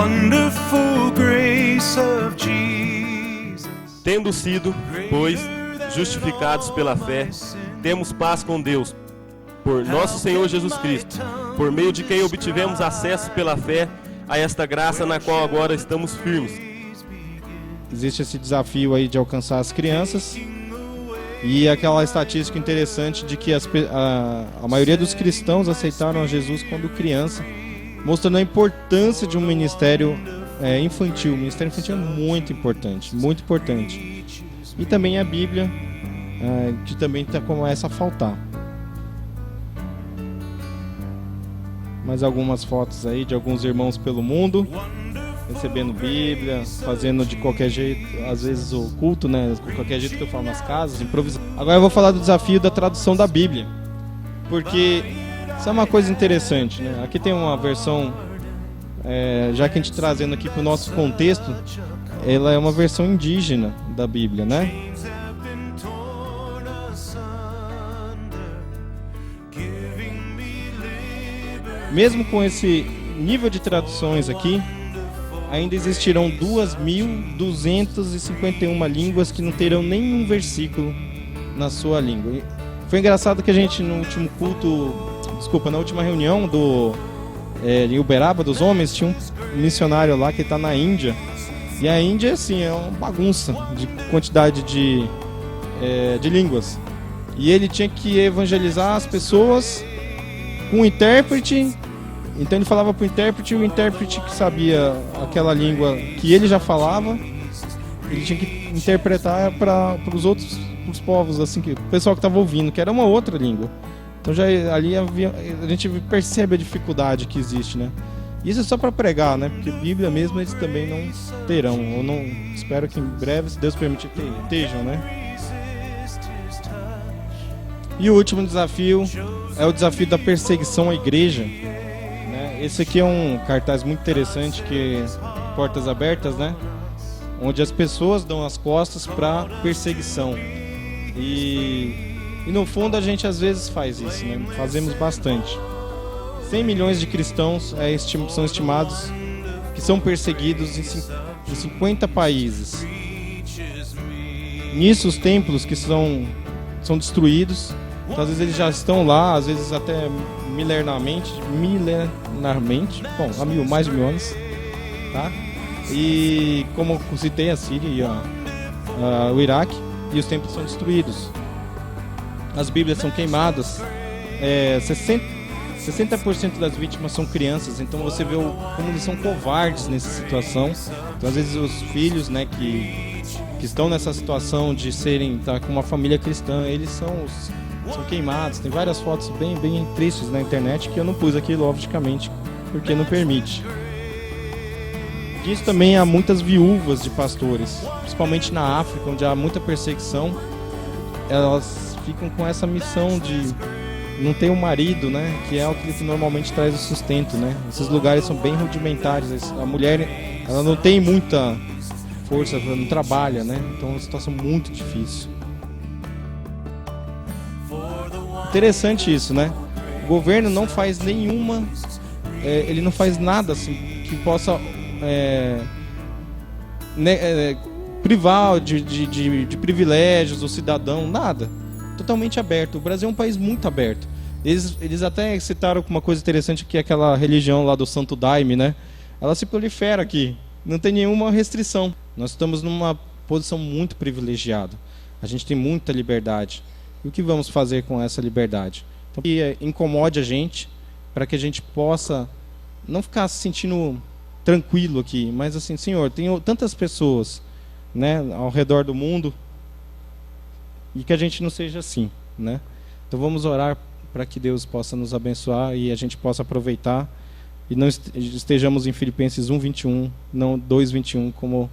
wonderful grace of Jesus. Tendo sido, pois, justificados pela fé, temos paz com Deus, por nosso Senhor Jesus Cristo, por meio de quem obtivemos acesso pela fé a esta graça na qual agora estamos firmes. Existe esse desafio aí de alcançar as crianças, e aquela estatística interessante de que a maioria dos cristãos aceitaram a Jesus quando criança, mostrando a importância de um ministério infantil. O ministério infantil é muito importante, muito importante. E também a Bíblia, que também começa a faltar. Mais algumas fotos aí de alguns irmãos pelo mundo, recebendo Bíblia, fazendo de qualquer jeito, às vezes o culto, né? De qualquer jeito que eu falo nas casas, improvisando. Agora eu vou falar do desafio da tradução da Bíblia, porque isso é uma coisa interessante, né? Aqui tem uma versão, já que a gente trazendo aqui para o nosso contexto, ela é uma versão indígena da Bíblia, né? Mesmo com esse nível de traduções aqui, ainda existirão 2.251 línguas que não terão nenhum versículo na sua língua. E foi engraçado que a gente no último culto, na última reunião em Uberaba dos homens, tinha um missionário lá que está na Índia. E a Índia, assim, é uma bagunça de quantidade de línguas. E ele tinha que evangelizar as pessoas com um intérprete. Então ele falava para o intérprete, e o intérprete que sabia aquela língua que ele já falava, ele tinha que interpretar para os outros povos, assim, o pessoal que estava ouvindo, que era uma outra língua. Então já ali a gente percebe a dificuldade que existe, né? Isso é só para pregar, né? Porque Bíblia mesmo eles também não terão, ou não, espero que em breve, se Deus permitir, estejam, né? E o último desafio é o desafio da perseguição à igreja. Esse aqui é um cartaz muito interessante, que é Portas Abertas, né? Onde as pessoas dão as costas para perseguição. E no fundo a gente às vezes faz isso, né? Fazemos bastante. 100 milhões de cristãos são estimados que são perseguidos em 50 países. Nisso os templos que são destruídos, então, às vezes eles já estão lá, às vezes até milenarmente, bom, há mais de 1000 anos, tá? E como eu citei, a Síria e o Iraque, e os templos são destruídos. As Bíblias são queimadas, 60% das vítimas são crianças, então você vê como eles são covardes nessa situação. Então às vezes os filhos, né, que estão nessa situação de estar com uma família cristã, eles são queimados. Tem várias fotos bem tristes na internet que eu não pus aqui, logicamente, porque não permite. Disso também há muitas viúvas de pastores, principalmente na África, onde há muita perseguição. Elas ficam com essa missão de não ter um marido, né, que é o que normalmente traz o sustento, né? Esses lugares são bem rudimentares. A mulher, ela não tem muita força, não trabalha, né? Então é uma situação muito difícil. Interessante isso, né? O governo não faz nenhuma, ele não faz nada assim que possa privar de privilégios do cidadão, nada. Totalmente aberto. O Brasil é um país muito aberto. Eles até citaram uma coisa interessante, que é aquela religião lá do Santo Daime, né? Ela se prolifera aqui, não tem nenhuma restrição. Nós estamos numa posição muito privilegiada. A gente tem muita liberdade. E o que vamos fazer com essa liberdade? Então, que incomode a gente, para que a gente possa não ficar se sentindo tranquilo aqui, mas assim, Senhor, tem tantas pessoas, né, ao redor do mundo, e que a gente não seja assim, né? Então vamos orar para que Deus possa nos abençoar e a gente possa aproveitar e não estejamos em Filipenses 1:21, não 2:21, como o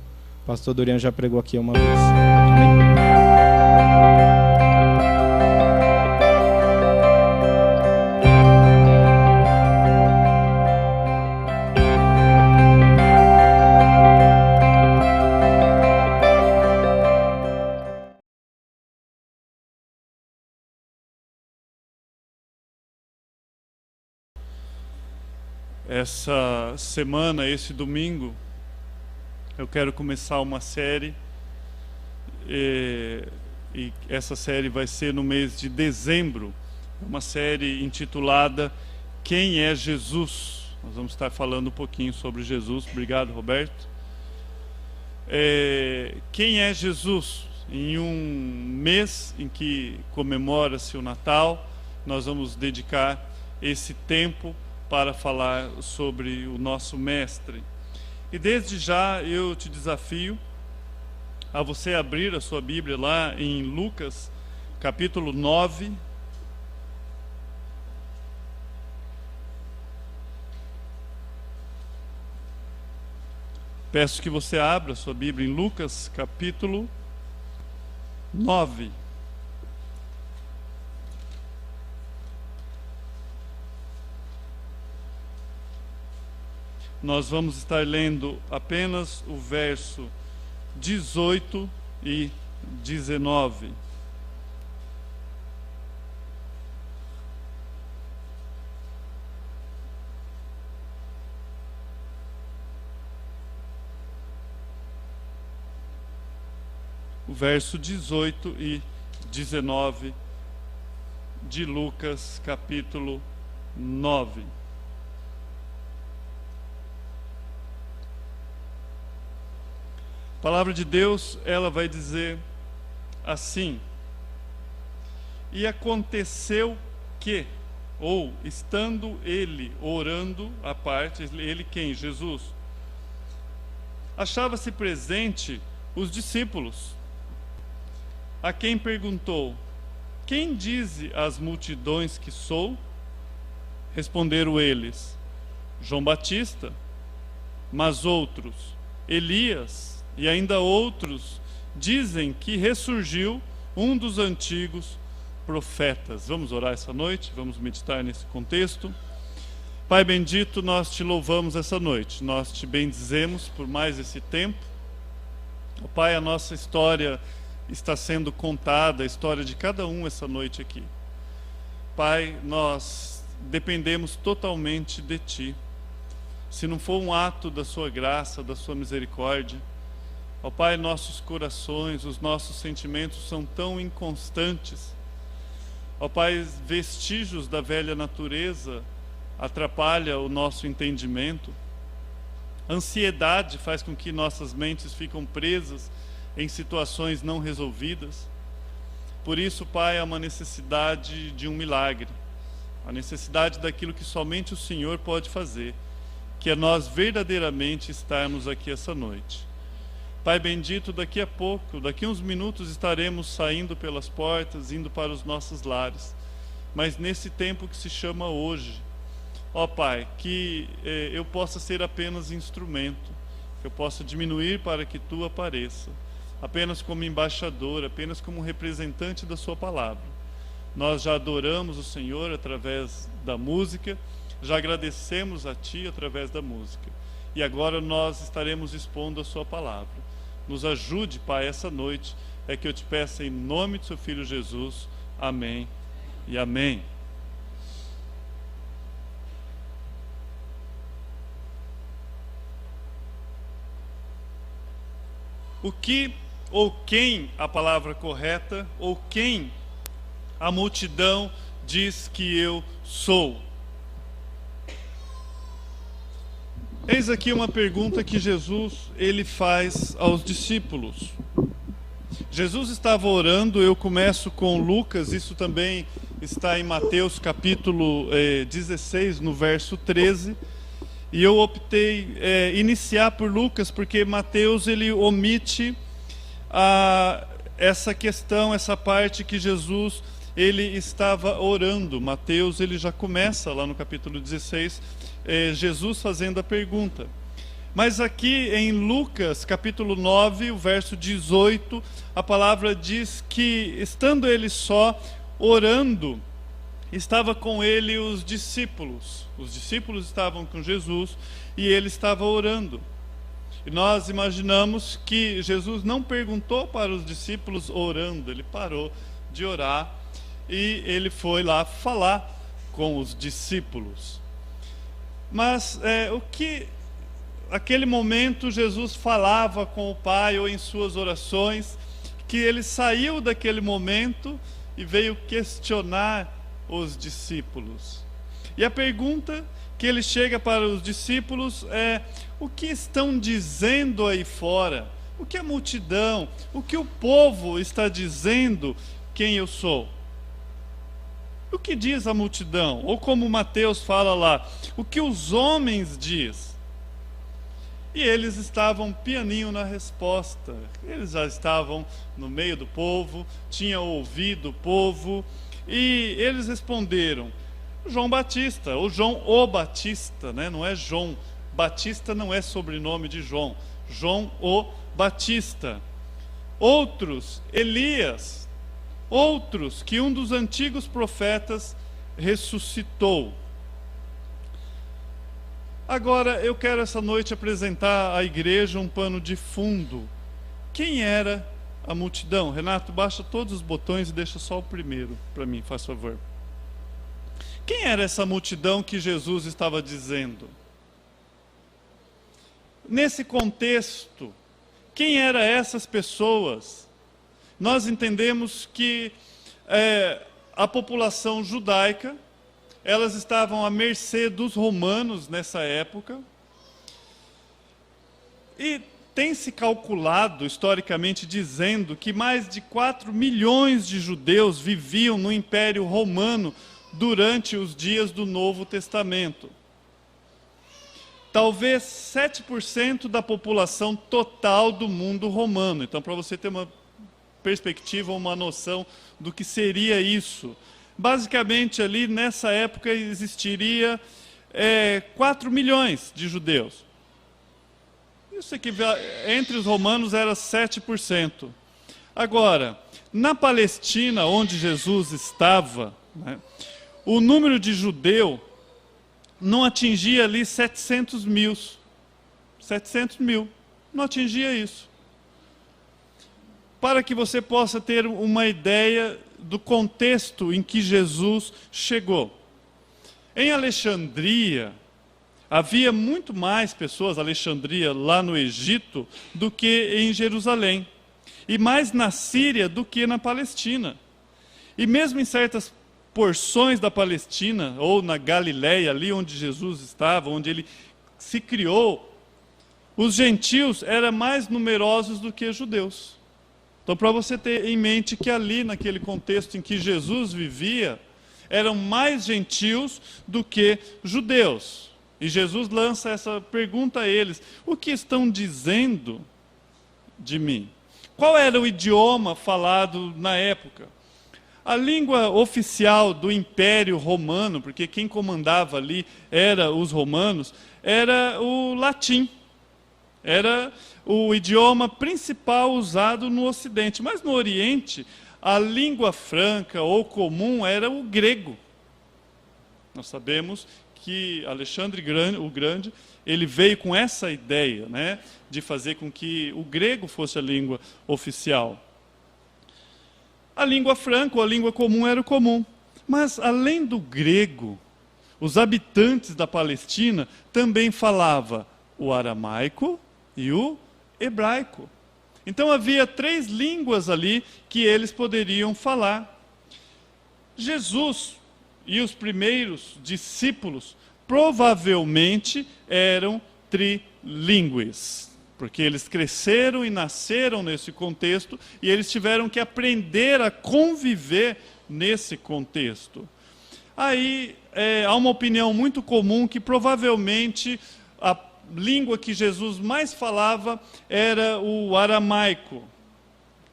pastor Dorian já pregou aqui uma vez. Amém? Essa semana, esse domingo, eu quero começar uma série, e essa série vai ser no mês de dezembro, uma série intitulada Quem é Jesus? Nós vamos estar falando um pouquinho sobre Jesus. Obrigado, Roberto. Quem é Jesus? Em um mês em que comemora-se o Natal, nós vamos dedicar esse tempo para falar sobre o nosso Mestre. E desde já eu te desafio a você abrir a sua Bíblia lá em Lucas, capítulo 9. Peço que você abra a sua Bíblia em Lucas, capítulo 9. Nós vamos estar lendo apenas o verso 18 e 19. O verso 18 e 19 de Lucas, capítulo 9. A palavra de Deus, ela vai dizer assim: e aconteceu que, ou estando ele orando à parte, ele quem? Jesus, achava-se presente os discípulos, a quem perguntou: quem dize às multidões que sou? Responderam eles: João Batista, mas outros, Elias, e ainda outros dizem que ressurgiu um dos antigos profetas. Vamos orar essa noite, vamos meditar nesse contexto. Pai bendito, nós te louvamos essa noite, nós te bendizemos por mais esse tempo. Pai, a nossa história está sendo contada, a história de cada um essa noite aqui. Pai, nós dependemos totalmente de Ti. Se não for um ato da Sua graça, da Sua misericórdia, ó Pai, nossos corações, os nossos sentimentos são tão inconstantes. Ó Pai, vestígios da velha natureza atrapalham o nosso entendimento. Ansiedade faz com que nossas mentes ficam presas em situações não resolvidas. Por isso, Pai, há uma necessidade de um milagre, a necessidade daquilo que somente o Senhor pode fazer, que é nós verdadeiramente estarmos aqui essa noite. Pai bendito, daqui a pouco, daqui a uns minutos estaremos saindo pelas portas, indo para os nossos lares, mas nesse tempo que se chama hoje, ó Pai, que eu possa ser apenas instrumento, que eu possa diminuir para que Tu apareça, apenas como embaixador, apenas como representante da Sua palavra. Nós já adoramos o Senhor através da música, já agradecemos a Ti através da música, e agora nós estaremos expondo a Sua palavra. Nos ajude, Pai, essa noite, é que eu te peço em nome de Seu Filho Jesus. Amém e amém. O que ou quem, a palavra correta, ou quem a multidão diz que eu sou? Eis aqui uma pergunta que Jesus ele faz aos discípulos. Jesus estava orando, eu começo com Lucas, isso também está em Mateus capítulo 16, no verso 13, e eu optei iniciar por Lucas, porque Mateus ele omite essa questão, essa parte que Jesus ele estava orando. Mateus ele já começa lá no capítulo 16, Jesus fazendo a pergunta. Mas aqui em Lucas capítulo 9, o verso 18, a palavra diz que estando ele só orando, estava com ele os discípulos. Os discípulos estavam com Jesus e ele estava orando. E nós imaginamos que Jesus não perguntou para os discípulos orando, ele parou de orar e ele foi lá falar com os discípulos. Mas aquele momento Jesus falava com o Pai ou em suas orações, que ele saiu daquele momento e veio questionar os discípulos. E a pergunta que ele chega para os discípulos é: o que estão dizendo aí fora? O que a multidão, o que o povo está dizendo quem eu sou? O que diz a multidão? Ou como Mateus fala lá, o que os homens diz? E eles estavam pianinho na resposta. Eles já estavam no meio do povo, tinham ouvido o povo, e eles responderam: João Batista, ou João o Batista, né? Não é João. Batista não é sobrenome de João. João o Batista. Outros, Elias. Outros, que um dos antigos profetas ressuscitou. Agora, eu quero essa noite apresentar à igreja um pano de fundo. Quem era a multidão? Renato, baixa todos os botões e deixa só o primeiro para mim, faz favor. Quem era essa multidão que Jesus estava dizendo? Nesse contexto, quem eram essas pessoas? Nós entendemos que a população judaica, elas estavam à mercê dos romanos nessa época. E tem-se calculado, historicamente, dizendo que mais de 4 milhões de judeus viviam no Império Romano durante os dias do Novo Testamento. Talvez 7% da população total do mundo romano. Então, para você ter uma perspectiva, uma noção do que seria isso. Basicamente, ali nessa época existiria 4 milhões de judeus. Isso aqui, entre os romanos, era 7%. Agora, na Palestina, onde Jesus estava, né, o número de judeu não atingia ali 700 mil. 700 mil. Não atingia isso. Para que você possa ter uma ideia do contexto em que Jesus chegou. Em Alexandria, havia muito mais pessoas, Alexandria, lá no Egito, do que em Jerusalém. E mais na Síria do que na Palestina. E mesmo em certas porções da Palestina, ou na Galiléia, ali onde Jesus estava, onde ele se criou, os gentios eram mais numerosos do que os judeus. Então, para você ter em mente que ali, naquele contexto em que Jesus vivia, eram mais gentios do que judeus. E Jesus lança essa pergunta a eles: o que estão dizendo de mim? Qual era o idioma falado na época? A língua oficial do Império Romano, porque quem comandava ali era os romanos, era o latim. Era o idioma principal usado no Ocidente. Mas no Oriente, a língua franca ou comum era o grego. Nós sabemos que Alexandre o Grande, ele veio com essa ideia, né, de fazer com que o grego fosse a língua oficial. A língua franca ou a língua comum era o comum. Mas, além do grego, os habitantes da Palestina também falavam o aramaico e o hebraico. Então havia 3 línguas ali que eles poderiam falar. Jesus e os primeiros discípulos provavelmente eram trilingües, porque eles cresceram e nasceram nesse contexto e eles tiveram que aprender a conviver nesse contexto. Aí há uma opinião muito comum que provavelmente a língua que Jesus mais falava era o aramaico.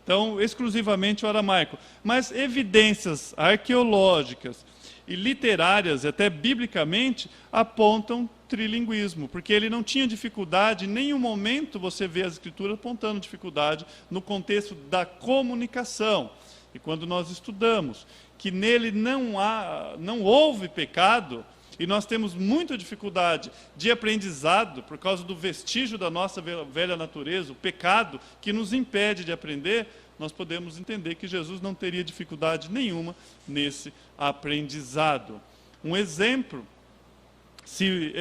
Então, exclusivamente o aramaico. Mas evidências arqueológicas e literárias, até biblicamente, apontam trilinguismo, porque ele não tinha dificuldade, em nenhum momento você vê as escrituras apontando dificuldade no contexto da comunicação. E quando nós estudamos que nele não houve pecado, e nós temos muita dificuldade de aprendizado por causa do vestígio da nossa velha natureza, o pecado que nos impede de aprender, nós podemos entender que Jesus não teria dificuldade nenhuma nesse aprendizado. Um exemplo Se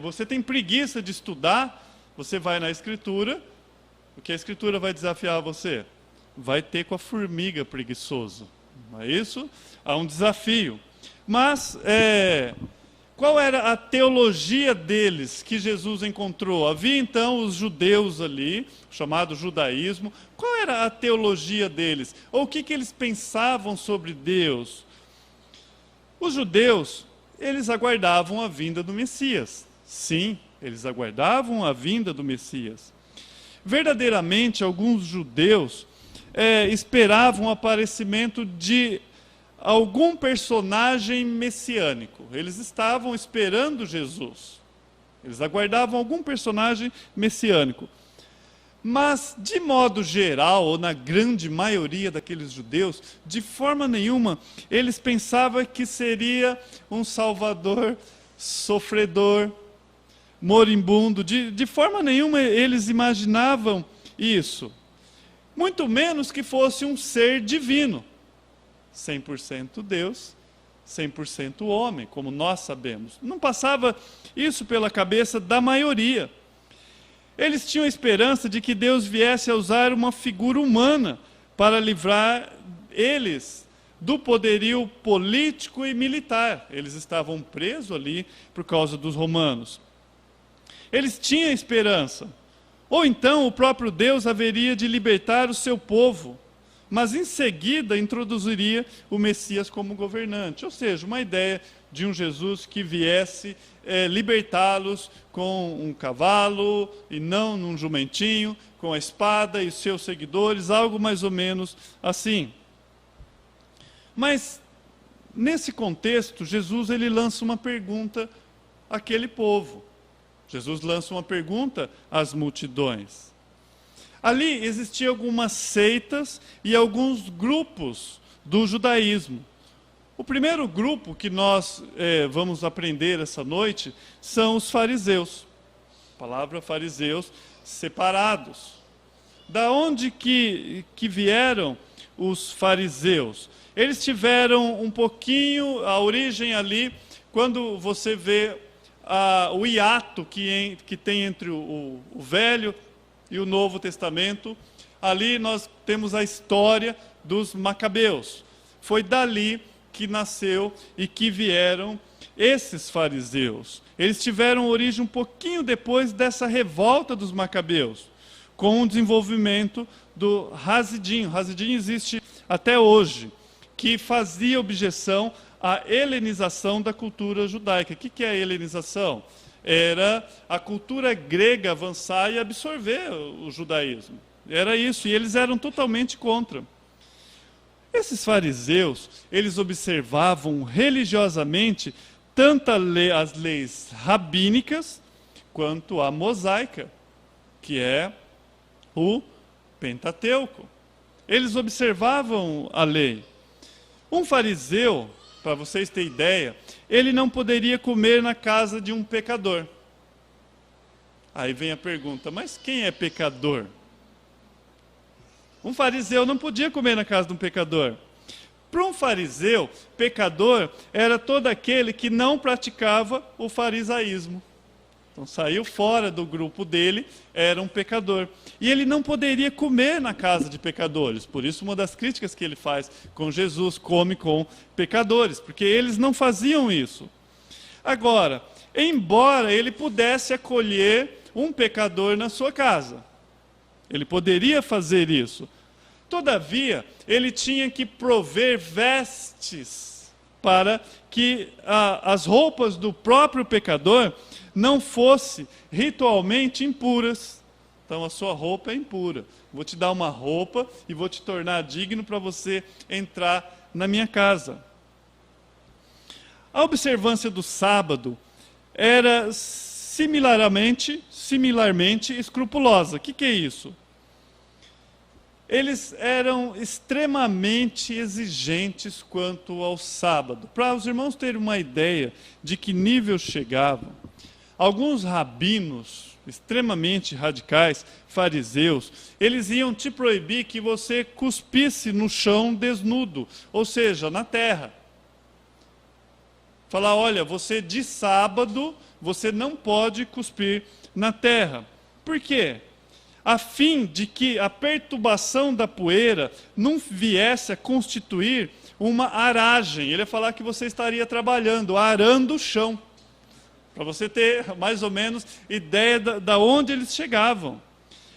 você tem preguiça de estudar, você vai na Escritura, o que a Escritura vai desafiar você? Vai ter com a formiga preguiçoso. Não é isso? Há um desafio. Mas, qual era a teologia deles que Jesus encontrou? Havia então os judeus ali, chamado judaísmo. Qual era a teologia deles? Ou o que eles pensavam sobre Deus? Os judeus, eles aguardavam a vinda do Messias. Sim, eles aguardavam a vinda do Messias. Verdadeiramente, alguns judeus esperavam o aparecimento de algum personagem messiânico. Eles estavam esperando Jesus. Eles aguardavam algum personagem messiânico. Mas, de modo geral, ou na grande maioria daqueles judeus, de forma nenhuma, eles pensavam que seria um salvador sofredor, moribundo. De forma nenhuma eles imaginavam isso. Muito menos que fosse um ser divino. 100% Deus, 100% homem, como nós sabemos. Não passava isso pela cabeça da maioria. Eles tinham a esperança de que Deus viesse a usar uma figura humana para livrar eles do poderio político e militar. Eles estavam presos ali por causa dos romanos. Eles tinham esperança. Ou então o próprio Deus haveria de libertar o seu povo, mas em seguida introduziria o Messias como governante. Ou seja, uma ideia de um Jesus que viesse libertá-los com um cavalo e não num jumentinho, com a espada e seus seguidores, algo mais ou menos assim. Mas, nesse contexto, Jesus ele lança uma pergunta àquele povo. Jesus lança uma pergunta às multidões. Ali existiam algumas seitas e alguns grupos do judaísmo. O primeiro grupo que nós vamos aprender essa noite são os fariseus. A palavra fariseus, separados. Da onde que vieram os fariseus? Eles tiveram um pouquinho a origem ali, quando você vê o hiato que tem entre o Velho e o Novo Testamento. Ali nós temos a história dos macabeus. Foi dali que nasceu e que vieram esses fariseus. Eles tiveram origem um pouquinho depois dessa revolta dos macabeus, com o desenvolvimento do Hasidim. O Hasidim existe até hoje, que fazia objeção à helenização da cultura judaica. O que é a helenização? Era a cultura grega avançar e absorver o judaísmo. Era isso, e eles eram totalmente contra. Esses fariseus, eles observavam religiosamente tanto as leis rabínicas quanto a mosaica, que é o Pentateuco. Eles observavam a lei. Um fariseu, para vocês terem ideia, ele não poderia comer na casa de um pecador. Aí vem a pergunta, mas quem é pecador? Um fariseu não podia comer na casa de um pecador. Para um fariseu, pecador era todo aquele que não praticava o farisaísmo. Então saiu fora do grupo dele, era um pecador. E ele não poderia comer na casa de pecadores. Por isso uma das críticas que ele faz com Jesus, come com pecadores, porque eles não faziam isso. Agora, embora ele pudesse acolher um pecador na sua casa, ele poderia fazer isso. Todavia, ele tinha que prover vestes para que as roupas do próprio pecador não fossem ritualmente impuras. Então, a sua roupa é impura. Vou te dar uma roupa e vou te tornar digno para você entrar na minha casa. A observância do sábado era similarmente escrupulosa. O que é isso? Eles eram extremamente exigentes quanto ao sábado. Para os irmãos terem uma ideia de que nível chegavam, alguns rabinos extremamente radicais, fariseus, eles iam te proibir que você cuspisse no chão desnudo, ou seja, na terra. Falar, olha, você de sábado, você não pode cuspir na terra. Por quê? A fim de que a perturbação da poeira não viesse a constituir uma aragem. Ele ia falar que você estaria trabalhando, arando o chão. Para você ter mais ou menos ideia da onde eles chegavam.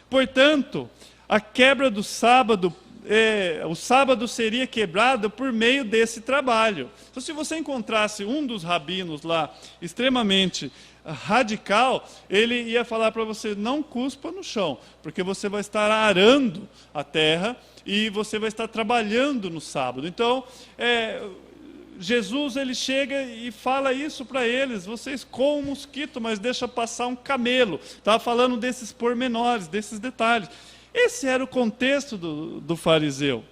Portanto, a quebra do sábado, o sábado seria quebrado por meio desse trabalho. Então, se você encontrasse um dos rabinos lá, extremamente radical, ele ia falar para você, não cuspa no chão, porque você vai estar arando a terra e você vai estar trabalhando no sábado. Então, Jesus ele chega e fala isso para eles, vocês coam um mosquito, mas deixa passar um camelo. Estava falando desses pormenores, desses detalhes. Esse era o contexto do fariseu.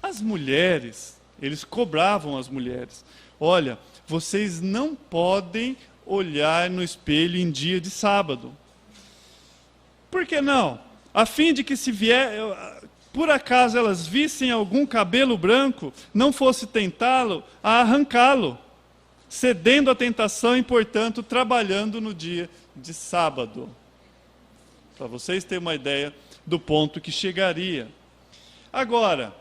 As mulheres, eles cobravam as mulheres. Olha, vocês não podem olhar no espelho em dia de sábado. Por que não? A fim de que se vier, por acaso elas vissem algum cabelo branco, não fosse tentá-lo a arrancá-lo, cedendo à tentação e, portanto, trabalhando no dia de sábado. Para vocês terem uma ideia do ponto que chegaria. Agora,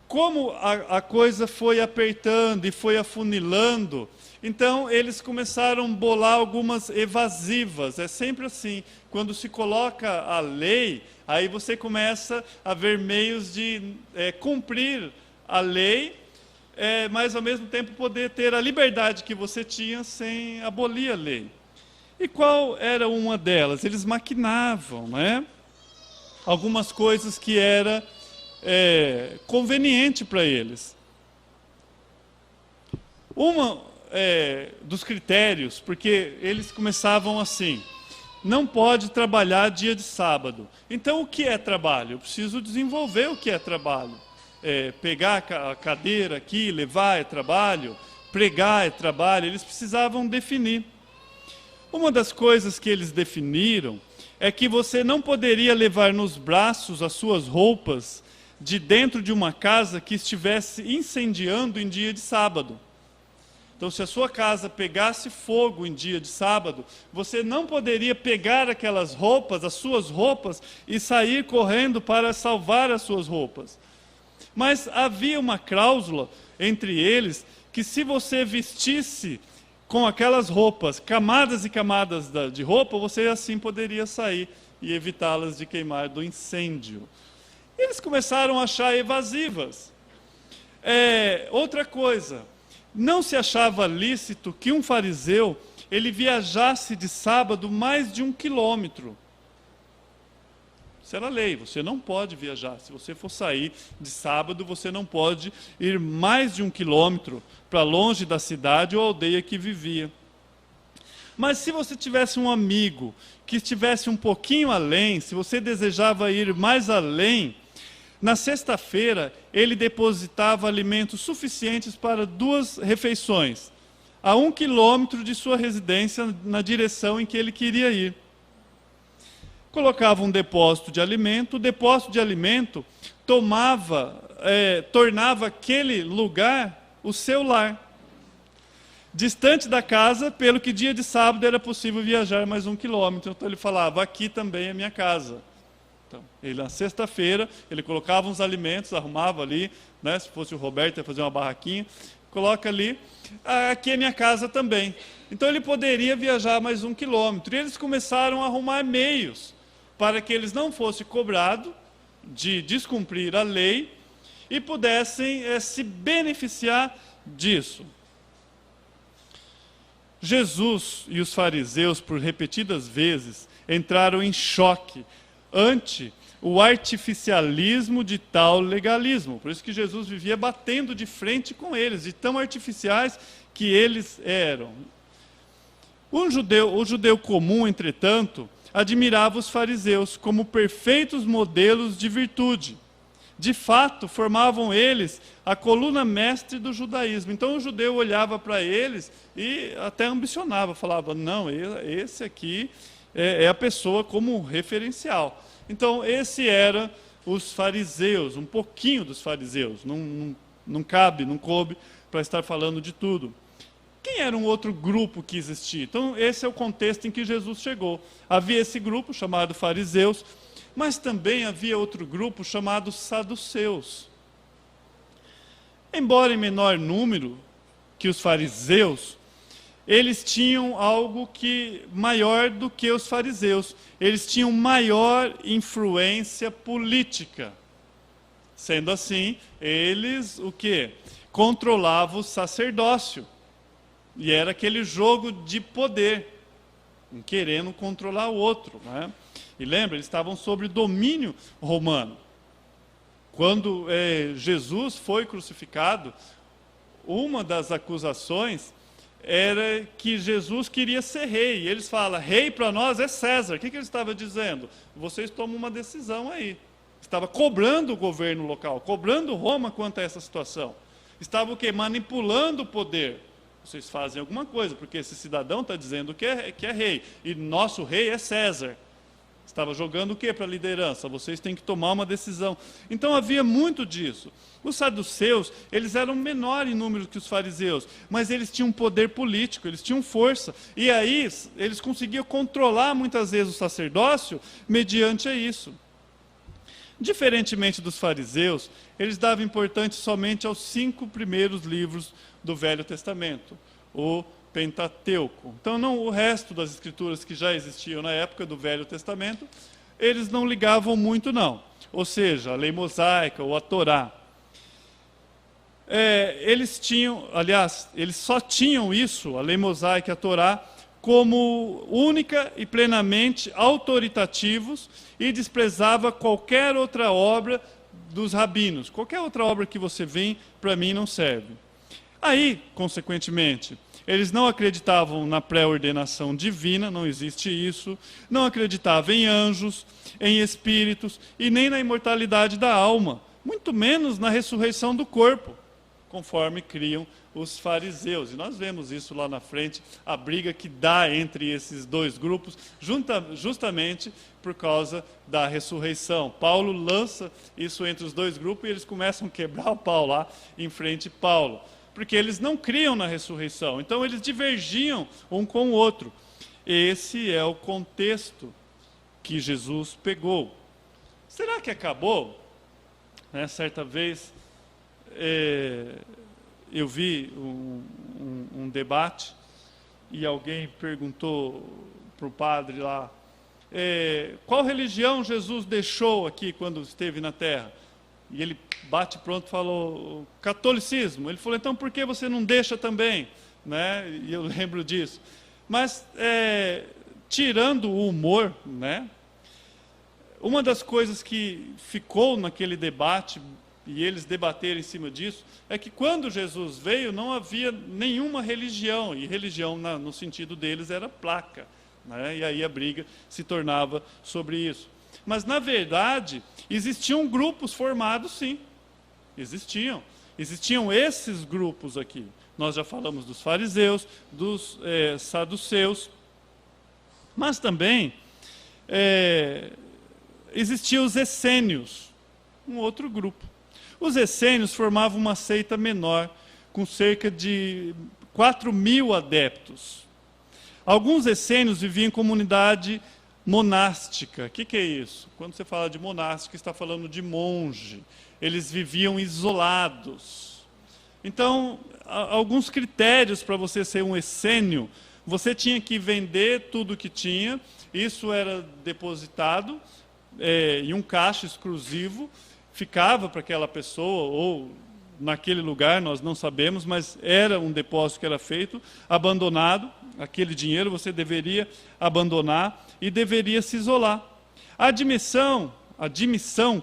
como a coisa foi apertando e foi afunilando, então eles começaram a bolar algumas evasivas. É sempre assim, quando se coloca a lei, aí você começa a ver meios de cumprir a lei, mas ao mesmo tempo poder ter a liberdade que você tinha sem abolir a lei. E qual era uma delas? Eles maquinavam, né? Algumas coisas que era conveniente para eles. Dos critérios, porque eles começavam assim, não pode trabalhar dia de sábado. Então, o que é trabalho? Eu preciso desenvolver o que é trabalho. Pegar a cadeira aqui, levar é trabalho, pregar é trabalho, eles precisavam definir. Uma das coisas que eles definiram é que você não poderia levar nos braços as suas roupas de dentro de uma casa que estivesse incendiando em dia de sábado. Então, se a sua casa pegasse fogo em dia de sábado, você não poderia pegar aquelas roupas, as suas roupas, e sair correndo para salvar as suas roupas. Mas havia uma cláusula entre eles que se você vestisse com aquelas roupas, camadas e camadas de roupa, você assim poderia sair e evitá-las de queimar do incêndio. Eles começaram a achar evasivas. Outra coisa, não se achava lícito que um fariseu ele viajasse de sábado mais de 1 quilômetro. Isso era lei, você não pode viajar. Se você for sair de sábado, você não pode ir mais de 1 quilômetro para longe da cidade ou aldeia que vivia. Mas se você tivesse um amigo que estivesse um pouquinho além, se você desejava ir mais além, na sexta-feira ele depositava alimentos suficientes para 2 refeições, a 1 quilômetro de sua residência na direção em que ele queria ir. Colocava um depósito de alimento, o depósito de alimento tornava aquele lugar o seu lar. Distante da casa, pelo que dia de sábado era possível viajar mais 1 quilômetro. Então ele falava, aqui também é minha casa. Então, na sexta-feira, ele colocava uns alimentos, arrumava ali, né, se fosse o Roberto, ia fazer uma barraquinha, coloca ali, aqui é minha casa também. Então ele poderia viajar mais 1 quilômetro. E eles começaram a arrumar meios para que eles não fossem cobrados de descumprir a lei e pudessem se beneficiar disso. Jesus e os fariseus, por repetidas vezes, entraram em choque ante o artificialismo de tal legalismo. Por isso que Jesus vivia batendo de frente com eles, de tão artificiais que eles eram. O judeu comum, entretanto, admirava os fariseus como perfeitos modelos de virtude. De fato, formavam eles a coluna mestre do judaísmo. Então o judeu olhava para eles e até ambicionava, falava, não, esse aqui é a pessoa como referencial. Então esse era os fariseus, um pouquinho dos fariseus. Não cabe, não coube para estar falando de tudo. Quem era um outro grupo que existia? Então, esse é o contexto em que Jesus chegou. Havia esse grupo chamado fariseus, mas também havia outro grupo chamado saduceus. Embora em menor número que os fariseus, eles tinham algo maior do que os fariseus. Eles tinham maior influência política. Sendo assim, eles o quê? Controlavam o sacerdócio. E era aquele jogo de poder, um querendo controlar o outro, né? E lembra, eles estavam sob domínio romano. Quando Jesus foi crucificado, uma das acusações era que Jesus queria ser rei. E eles falam, rei para nós é César. O que ele estava dizendo? Vocês tomam uma decisão aí. Estava cobrando o governo local, cobrando Roma quanto a essa situação. Estava o quê? Manipulando o poder. Vocês fazem alguma coisa, porque esse cidadão está dizendo que é rei. E nosso rei é César. Estava jogando o quê para a liderança? Vocês têm que tomar uma decisão. Então havia muito disso. Os saduceus, eles eram menor em número que os fariseus, mas eles tinham poder político, eles tinham força. E aí eles conseguiam controlar muitas vezes o sacerdócio mediante isso. Diferentemente dos fariseus, eles davam importância somente aos 5 primeiros livros do Velho Testamento, o Pentateuco. Então, o resto das escrituras que já existiam na época do Velho Testamento, eles não ligavam muito, não. Ou seja, a lei mosaica ou a Torá. Eles só tinham isso, a lei mosaica e a Torá, como única e plenamente autoritativos e desprezava qualquer outra obra dos rabinos. Qualquer outra obra que você vem, para mim, não serve. Aí, consequentemente, eles não acreditavam na pré-ordenação divina, não existe isso, não acreditavam em anjos, em espíritos e nem na imortalidade da alma, muito menos na ressurreição do corpo, conforme criam os fariseus. E nós vemos isso lá na frente, a briga que dá entre esses dois grupos, justamente por causa da ressurreição. Paulo lança isso entre os dois grupos e eles começam a quebrar o pau lá em frente a Paulo. Porque eles não criam na ressurreição, então eles divergiam um com o outro. Esse é o contexto que Jesus pegou. Será que acabou? Certa vez eu vi um debate e alguém perguntou para o padre lá, qual religião Jesus deixou aqui quando esteve na terra? E ele bate pronto e falou, catolicismo. Ele falou, então por que você não deixa também? E eu lembro disso. Mas, tirando o humor, uma das coisas que ficou naquele debate, e eles debateram em cima disso, é que quando Jesus veio não havia nenhuma religião, e religião no sentido deles era placa. E aí a briga se tornava sobre isso. Mas, na verdade, existiam grupos formados, sim. Existiam. Existiam esses grupos aqui. Nós já falamos dos fariseus, dos saduceus. Mas também existiam os essênios, um outro grupo. Os essênios formavam uma seita menor, com cerca de 4.000 adeptos. Alguns essênios viviam em comunidade monástica. O que é isso? Quando você fala de monástica, está falando de monge. Eles viviam isolados. Então, alguns critérios para você ser um essênio, você tinha que vender tudo que tinha, isso era depositado em um caixa exclusivo, ficava para aquela pessoa, ou naquele lugar, nós não sabemos, mas era um depósito que era feito, abandonado, aquele dinheiro você deveria abandonar e deveria se isolar. A admissão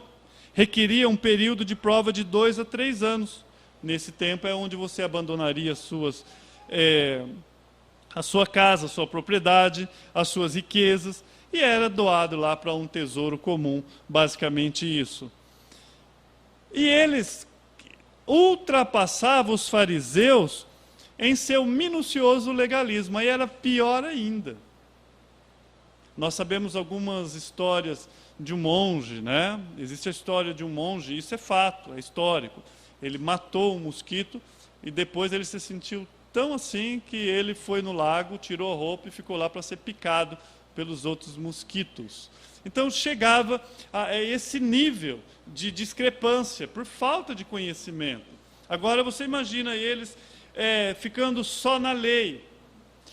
requeria um período de prova de 2 a 3 anos. Nesse tempo é onde você abandonaria a sua casa, a sua propriedade, as suas riquezas, e era doado lá para um tesouro comum, basicamente isso. E eles ultrapassavam os fariseus em seu minucioso legalismo, aí era pior ainda. Nós sabemos algumas histórias de um monge, Existe a história de um monge, isso é fato, é histórico. Ele matou um mosquito e depois ele se sentiu Tão assim que ele foi no lago, tirou a roupa e ficou lá para ser picado pelos outros mosquitos. Então chegava a esse nível de discrepância, por falta de conhecimento. Agora você imagina eles ficando só na lei,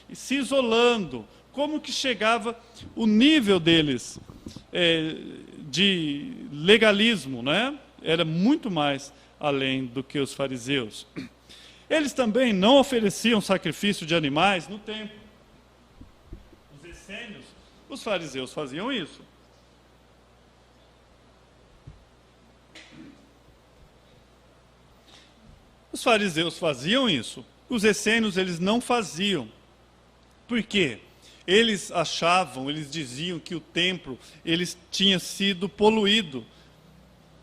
e se isolando. Como que chegava o nível deles de legalismo, né? Era muito mais além do que os fariseus. Eles também não ofereciam sacrifício de animais no templo. Os essênios, os fariseus faziam isso. Os fariseus faziam isso. Os essênios, eles não faziam. Por quê? Eles achavam, eles diziam que o templo tinha sido poluído,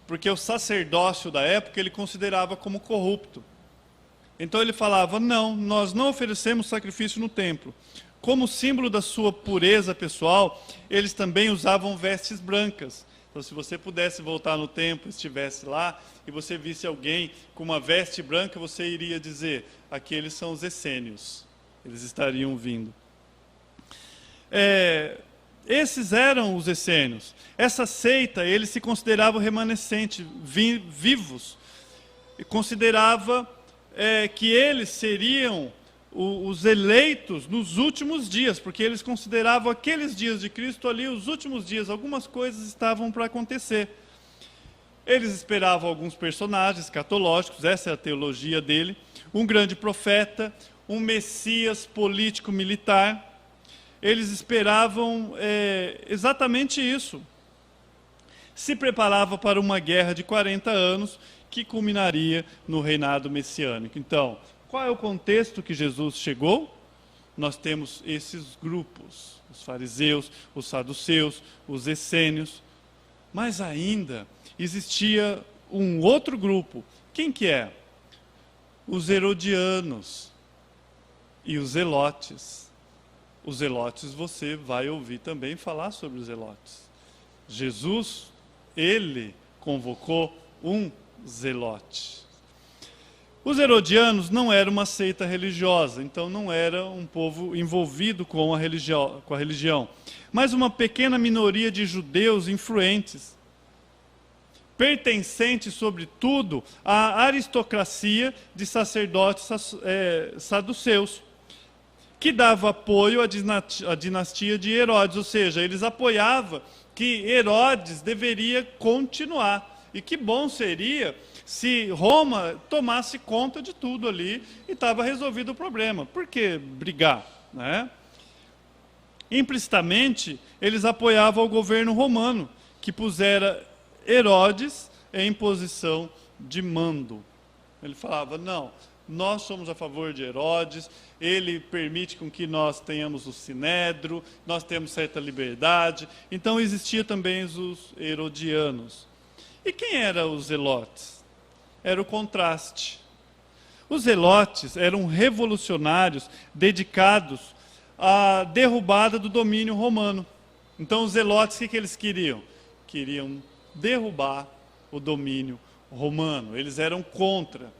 porque o sacerdócio da época ele considerava como corrupto. Então ele falava, não, nós não oferecemos sacrifício no templo. Como símbolo da sua pureza pessoal, eles também usavam vestes brancas. Então se você pudesse voltar no templo, estivesse lá, e você visse alguém com uma veste branca, você iria dizer, aqueles são os essênios, eles estariam vindo. Esses eram os essênios. Essa seita, eles se consideravam remanescentes, vivos. E considerava que eles seriam os eleitos nos últimos dias, porque eles consideravam aqueles dias de Cristo ali, os últimos dias, algumas coisas estavam para acontecer. Eles esperavam alguns personagens escatológicos, essa é a teologia dele, um grande profeta, um Messias político-militar. Eles esperavam exatamente isso. Se preparava para uma guerra de 40 anos, que culminaria no reinado messiânico. Então, qual é o contexto que Jesus chegou? Nós temos esses grupos, os fariseus, os saduceus, os essênios. Mas ainda existia um outro grupo. Quem que é? Os herodianos e os zelotes. Os zelotes, você vai ouvir também falar sobre os zelotes. Jesus, ele convocou um zelote. Os herodianos não eram uma seita religiosa, então não era um povo envolvido com a religião, mas uma pequena minoria de judeus influentes, pertencentes, sobretudo, à aristocracia de sacerdotes saduceus, que dava apoio à dinastia de Herodes, ou seja, eles apoiavam que Herodes deveria continuar. E que bom seria se Roma tomasse conta de tudo ali e estava resolvido o problema. Por que brigar, né? Implicitamente, eles apoiavam o governo romano, que pusera Herodes em posição de mando. Ele falava, não, nós somos a favor de Herodes, ele permite com que nós tenhamos o sinédrio, nós temos certa liberdade. Então existia também os herodianos. E quem eram os zelotes? Era o contraste. Os zelotes eram revolucionários dedicados à derrubada do domínio romano. Então os zelotes, o que eles queriam? Queriam derrubar o domínio romano. Eles eram contra.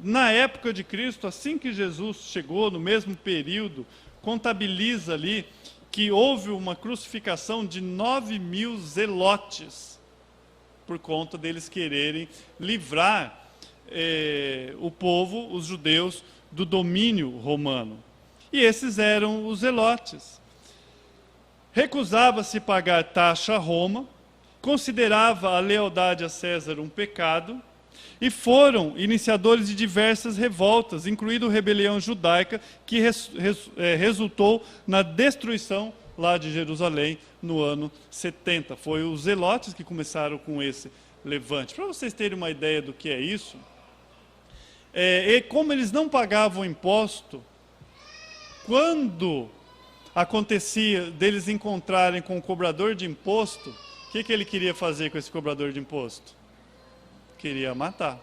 Na época de Cristo, assim que Jesus chegou, no mesmo período, contabiliza ali que houve uma crucificação de 9.000 zelotes, por conta deles quererem livrar o povo, os judeus, do domínio romano. E esses eram os zelotes. Recusava-se pagar taxa a Roma, considerava a lealdade a César um pecado, e foram iniciadores de diversas revoltas, incluindo a rebelião judaica, que resultou na destruição lá de Jerusalém no ano 70. Foi os zelotes que começaram com esse levante. Para vocês terem uma ideia do que é isso, e como eles não pagavam imposto, quando acontecia deles encontrarem com o cobrador de imposto, o que ele queria fazer com esse cobrador de imposto? Queria matar.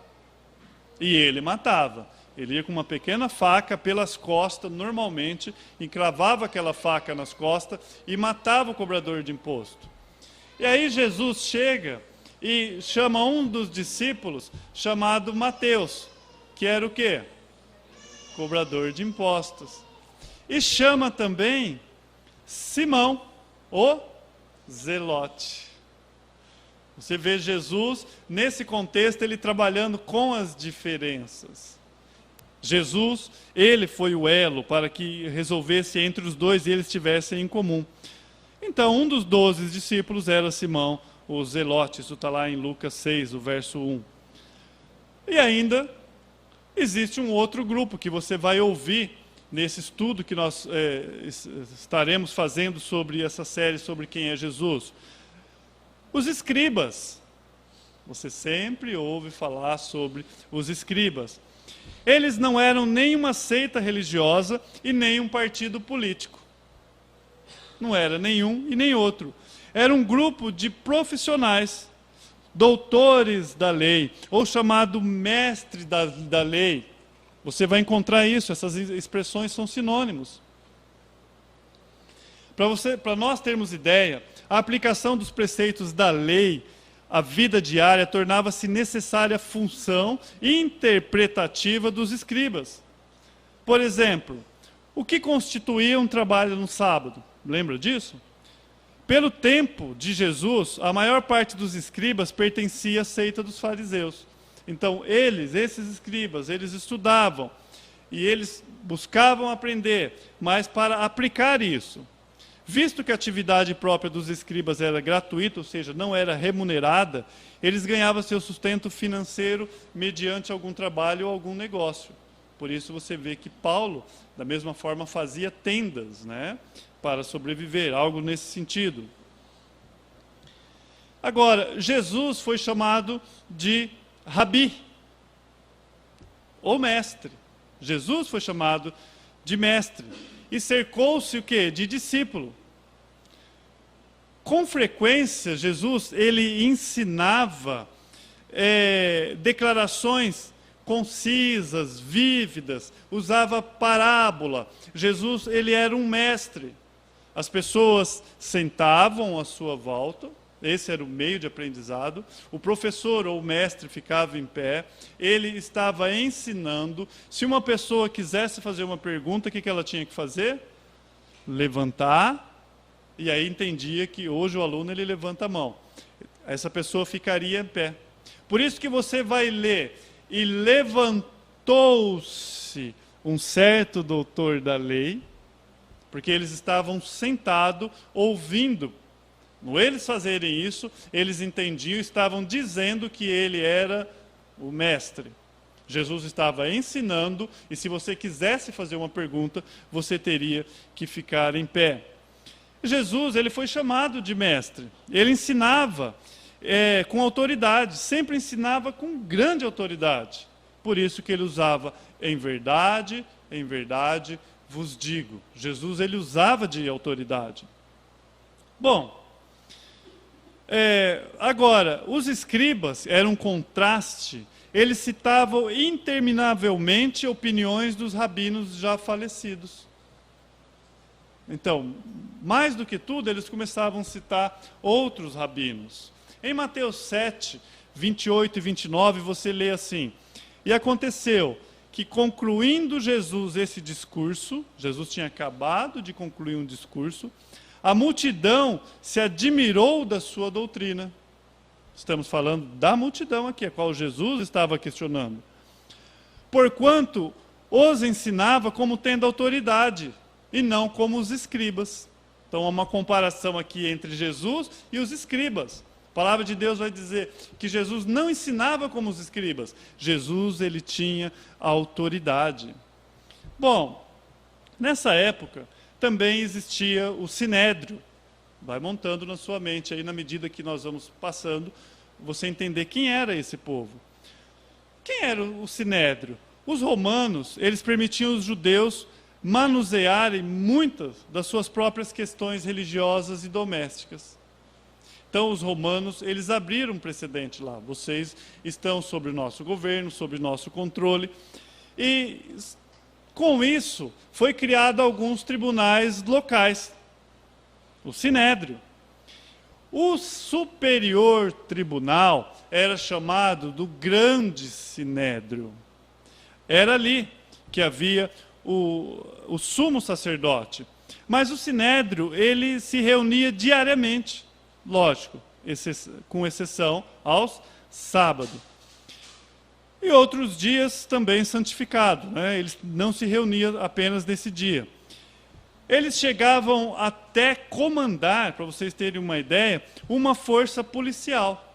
E ele matava. Ele ia com uma pequena faca pelas costas, normalmente, encravava aquela faca nas costas e matava o cobrador de imposto. E aí Jesus chega e chama um dos discípulos, chamado Mateus, que era o quê? cobrador de impostos. E chama também Simão, o Zelote. Você vê Jesus, nesse contexto, ele trabalhando com as diferenças. Jesus, ele foi o elo para que resolvesse entre os dois e eles tivessem em comum. Então, um dos 12 discípulos era Simão, o Zelote. Isso está lá em Lucas 6, o verso 1. E ainda existe um outro grupo que você vai ouvir nesse estudo que nós estaremos fazendo sobre essa série, sobre quem é Jesus. Os escribas. Você sempre ouve falar sobre os escribas. Eles não eram nem uma seita religiosa e nem um partido político. Não era nenhum e nem outro. Era um grupo de profissionais, doutores da lei, ou chamado mestre da lei. Você vai encontrar isso, essas expressões são sinônimos. Para nós termos ideia, a aplicação dos preceitos da lei à vida diária tornava-se necessária a função interpretativa dos escribas. Por exemplo, o que constituía um trabalho no sábado? Lembra disso? Pelo tempo de Jesus, a maior parte dos escribas pertencia à seita dos fariseus. Então, esses escribas, eles estudavam e eles buscavam aprender, mas para aplicar isso. Visto que a atividade própria dos escribas era gratuita, ou seja, não era remunerada, eles ganhavam seu sustento financeiro mediante algum trabalho ou algum negócio. Por isso você vê que Paulo, da mesma forma, fazia tendas, né, para sobreviver, algo nesse sentido. Agora, Jesus foi chamado de Rabi, ou mestre. Jesus foi chamado de mestre. E cercou-se o quê? De discípulo. Com frequência, Jesus, ele ensinava declarações concisas, vívidas, usava parábola. Jesus, ele era um mestre. As pessoas sentavam à sua volta, esse era o meio de aprendizado. O professor ou o mestre ficava em pé, ele estava ensinando. Se uma pessoa quisesse fazer uma pergunta, o que ela tinha que fazer? Levantar, e aí entendia que hoje o aluno ele levanta a mão. Essa pessoa ficaria em pé. Por isso que você vai ler, e levantou-se um certo doutor da lei, porque eles estavam sentados, ouvindo. No eles fazerem isso, eles entendiam, estavam dizendo que ele era o mestre. Jesus estava ensinando, e se você quisesse fazer uma pergunta, você teria que ficar em pé. Jesus, ele foi chamado de mestre. Ele ensinava com autoridade, sempre ensinava com grande autoridade. Por isso que ele usava em verdade vos digo. Jesus, ele usava de autoridade. Bom, agora, os escribas eram um contraste. Eles citavam interminavelmente opiniões dos rabinos já falecidos. Então, mais do que tudo, eles começavam a citar outros rabinos. Em Mateus 7, 28 e 29, você lê assim: E aconteceu que, concluindo Jesus esse discurso, Jesus tinha acabado de concluir um discurso, a multidão se admirou da sua doutrina. Estamos falando da multidão aqui, a qual Jesus estava questionando. Porquanto os ensinava como tendo autoridade, e não como os escribas. Então há uma comparação aqui entre Jesus e os escribas. A palavra de Deus vai dizer que Jesus não ensinava como os escribas. Jesus, ele tinha autoridade. Bom, nessa época também existia o Sinédrio. Vai montando na sua mente aí, na medida que nós vamos passando, você entender quem era esse povo. Quem era o Sinédrio? Os romanos, eles permitiam os judeus manusearem muitas das suas próprias questões religiosas e domésticas. Então, os romanos, eles abriram um precedente lá. Vocês estão sobre o nosso governo, sobre o nosso controle. E, com isso, foi criado alguns tribunais locais. O Sinédrio. O superior tribunal era chamado do Grande Sinédrio. Era ali que havia o sumo sacerdote. Mas o sinédrio, ele se reunia diariamente, lógico, com exceção aos sábados. E outros dias também santificados, né? Eles não se reuniam apenas nesse dia. Eles chegavam até comandar, para vocês terem uma ideia, uma força policial.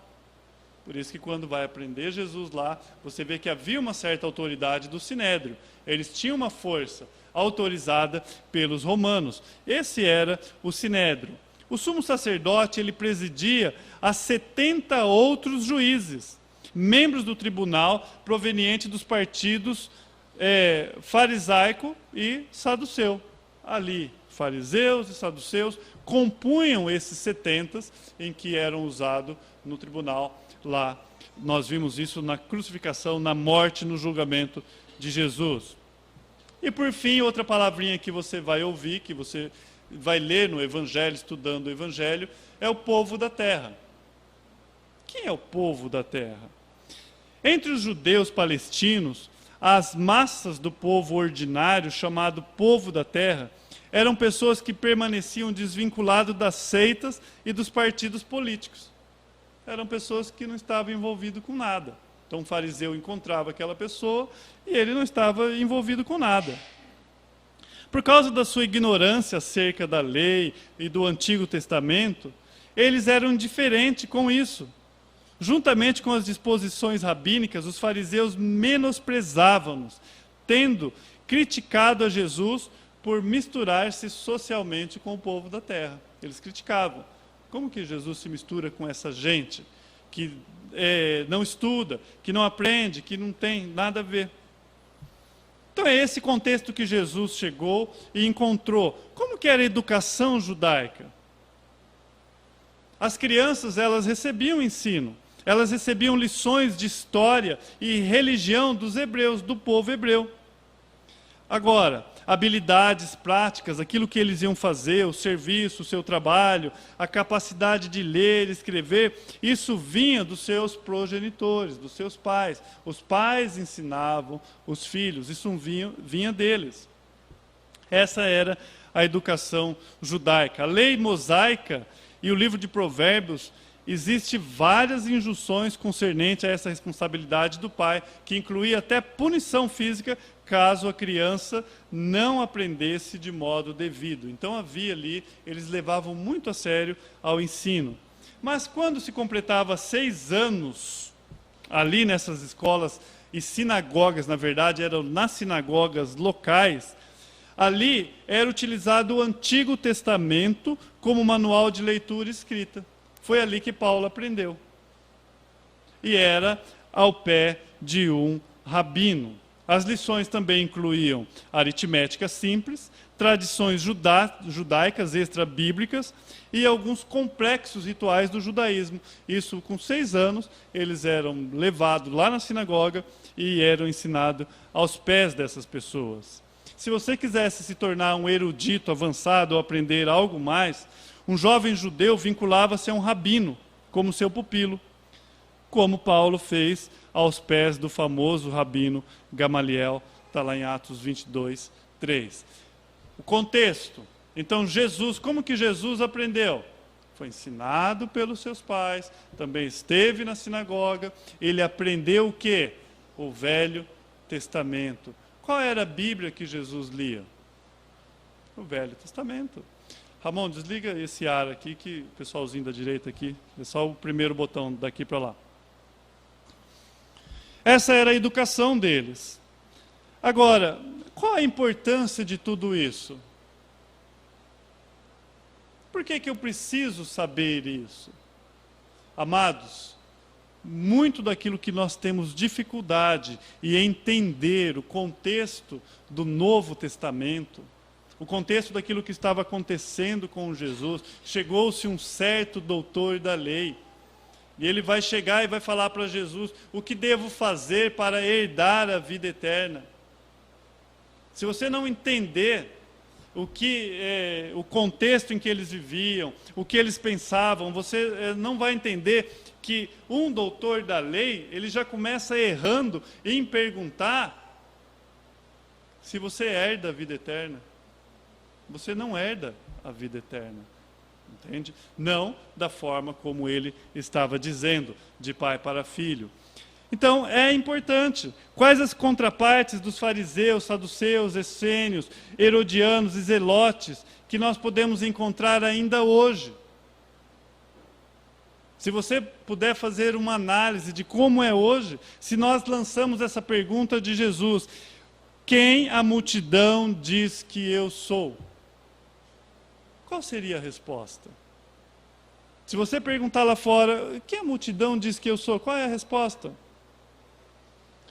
Por isso que quando vai aprender Jesus lá, você vê que havia uma certa autoridade do sinédrio. Eles tinham uma força autorizada pelos romanos. Esse era o sinédrio. O sumo sacerdote, ele presidia a 70 outros juízes, membros do tribunal proveniente dos partidos farisaico e saduceu. Ali, fariseus e saduceus compunham esses 70 em que eram usados no tribunal lá. Nós vimos isso na crucificação, na morte, no julgamento de Jesus. E por fim, outra palavrinha que você vai ouvir, que você vai ler no Evangelho, estudando o Evangelho, é o povo da terra. Quem é o povo da terra? Entre os judeus palestinos, as massas do povo ordinário, chamado povo da terra, eram pessoas que permaneciam desvinculadas das seitas e dos partidos políticos. Eram pessoas que não estavam envolvidas com nada. Então, um fariseu encontrava aquela pessoa e ele não estava envolvido com nada. Por causa da sua ignorância acerca da lei e do Antigo Testamento, eles eram indiferentes com isso. Juntamente com as disposições rabínicas, os fariseus menosprezavam-nos, tendo criticado a Jesus por misturar-se socialmente com o povo da terra. Eles criticavam. Como que Jesus se mistura com essa gente que não estuda, que não aprende, que não tem nada a ver? Então é esse contexto que Jesus chegou e encontrou. Como que era a educação judaica? As crianças, elas recebiam ensino. Elas recebiam lições de história e religião dos hebreus, do povo hebreu. Agora, habilidades práticas, aquilo que eles iam fazer, o serviço, o seu trabalho, a capacidade de ler e escrever, isso vinha dos seus progenitores, dos seus pais. Os pais ensinavam os filhos, isso vinha deles. Essa era a educação judaica. A lei mosaica e o livro de Provérbios, existem várias injunções concernentes a essa responsabilidade do pai, que incluía até punição física, caso a criança não aprendesse de modo devido. Então havia ali, eles levavam muito a sério ao ensino. Mas quando se completava 6 anos, ali nessas escolas e sinagogas, na verdade eram nas sinagogas locais, ali era utilizado o Antigo Testamento como manual de leitura e escrita. Foi ali que Paulo aprendeu. E era ao pé de um rabino. As lições também incluíam aritmética simples, tradições judaicas extra-bíblicas e alguns complexos rituais do judaísmo. Isso, com 6 anos, eles eram levados lá na sinagoga e eram ensinados aos pés dessas pessoas. Se você quisesse se tornar um erudito avançado ou aprender algo mais, um jovem judeu vinculava-se a um rabino, como seu pupilo, como Paulo fez aos pés do famoso rabino Gamaliel, está lá em Atos 22, 3. O contexto. Então, Jesus, como que Jesus aprendeu? Foi ensinado pelos seus pais, também esteve na sinagoga, ele aprendeu o quê? O Velho Testamento. Qual era a Bíblia que Jesus lia? O Velho Testamento. Ramon, desliga esse ar aqui, que o pessoalzinho da direita aqui, é só o primeiro botão daqui para lá. Essa era a educação deles. Agora, qual a importância de tudo isso? Por que eu preciso saber isso? Amados, muito daquilo que nós temos dificuldade em entender o contexto do Novo Testamento, o contexto daquilo que estava acontecendo com Jesus, chegou-se um certo doutor da lei, e ele vai chegar e vai falar para Jesus, o que devo fazer para herdar a vida eterna? Se você não entender o contexto em que eles viviam, o que eles pensavam, você não vai entender que um doutor da lei, ele já começa errando em perguntar se você herda a vida eterna, você não herda a vida eterna. Entende? Não da forma como ele estava dizendo, de pai para filho. Então, é importante. Quais as contrapartes dos fariseus, saduceus, essênios, herodianos e zelotes que nós podemos encontrar ainda hoje? Se você puder fazer uma análise de como é hoje, se nós lançamos essa pergunta de Jesus: quem a multidão diz que eu sou? Qual seria a resposta? Se você perguntar lá fora, quem a multidão diz que eu sou? Qual é a resposta?